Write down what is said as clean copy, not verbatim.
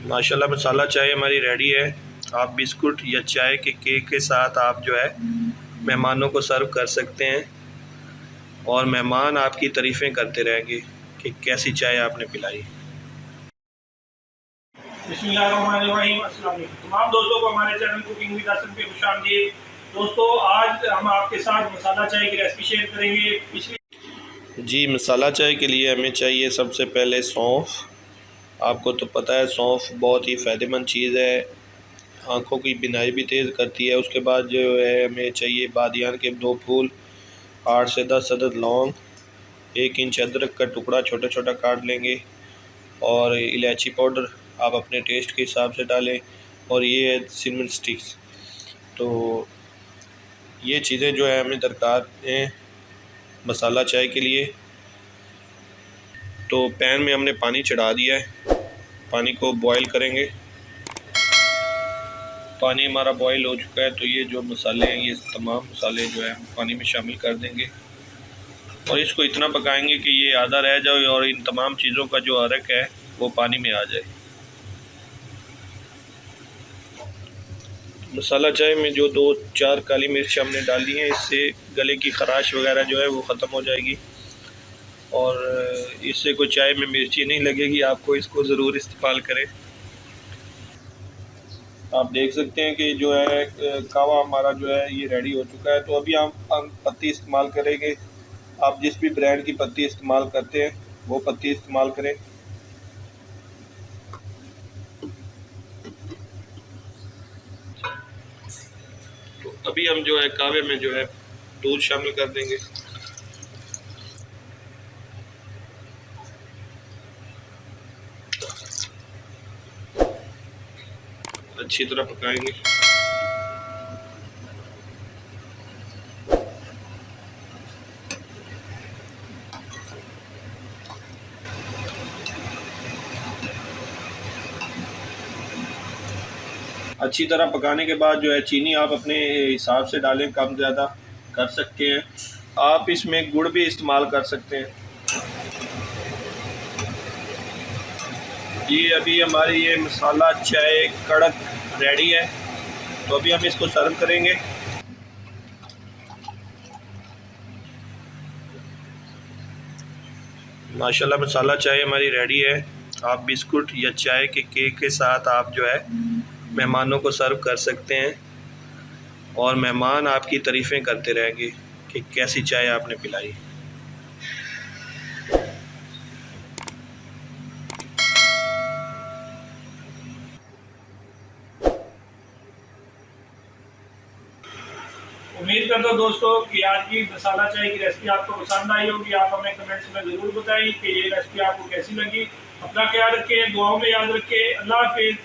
माशाल्लाह मसाला चाय हमारी रेडी है। आप बिस्कुट या चाय के केक के साथ आप जो है मेहमानों को सर्व कर सकते हैं और मेहमान आपकी तारीफ़ें करते रहेंगे कि कैसी चाय आपने पिलाई। बिस्मिल्लाहिर्रहमानिर्रहीम। अस्सलाम वालेकुम तमाम दोस्तों को हमारे चैनल कुकिंग विद आसिम पे खुशामदीद। दोस्तों, आज हम आपके साथ मसाला चाय की रेसिपी शेयर करेंगे। जी, मसाला चाय के लिए हमें चाहिए सबसे पहले सौंफ। आपको तो पता है सौंफ बहुत ही फ़ायदेमंद चीज़ है, आँखों की बीनाई भी तेज़ करती है। उसके बाद जो है हमें चाहिए बादियान के 2 फूल, 8 से 10 अदद लौंग, 1 इंच अदरक का टुकड़ा छोटा छोटा काट लेंगे और इलायची पाउडर आप अपने टेस्ट के हिसाब से डालें, और ये है सिनेमन स्टिक्स। तो ये चीज़ें जो है हमें दरकार हैं मसाला चाय के लिए। तो पैन में हमने पानी चढ़ा दिया है, पानी को बॉईल करेंगे। पानी हमारा बॉईल हो चुका है तो ये जो मसाले हैं, ये तमाम मसाले जो है पानी में शामिल कर देंगे और इसको इतना पकाएंगे कि ये आधा रह जाए और इन तमाम चीज़ों का जो अरक है वो पानी में आ जाए। मसाला चाय में जो 2-4 काली मिर्च हमने डाली हैं, इससे गले की ख़राश वगैरह जो है वो ख़त्म हो जाएगी और इससे कोई चाय में मिर्ची नहीं लगेगी। आपको इसको ज़रूर इस्तेमाल करें। आप देख सकते हैं कि जो है कावा हमारा जो है ये रेडी हो चुका है। तो अभी हम पत्ती इस्तेमाल करेंगे। आप जिस भी ब्रांड की पत्ती इस्तेमाल करते हैं वो पत्ती इस्तेमाल करें। तो अभी हम जो है कावे में जो है दूध शामिल कर देंगे। अच्छी तरह पकाएंगे। अच्छी तरह पकाने के बाद जो है चीनी आप अपने हिसाब से डालें, कम ज़्यादा कर सकते हैं। आप इसमें गुड़ भी इस्तेमाल कर सकते हैं। जी, अभी हमारी ये मसाला चाय कड़क रेडी है। तो अभी हम इसको सर्व करेंगे। माशाल्लाह मसाला चाय हमारी रेडी है। आप बिस्कुट या चाय के केक के साथ आप जो है मेहमानों को सर्व कर सकते हैं और मेहमान आपकी तारीफ़ें करते रहेंगे कि कैसी चाय आपने पिलाई। उम्मीद करता हूँ दोस्तों कि आज की मसाला चाय की रेसिपी आपको पसंद आई होगी। आप हमें कमेंट्स में ज़रूर बताइए कि ये रेसिपी आपको कैसी लगी। अपना ख्याल रखें, दुआओं में याद रखें। अल्लाह हाफिज़।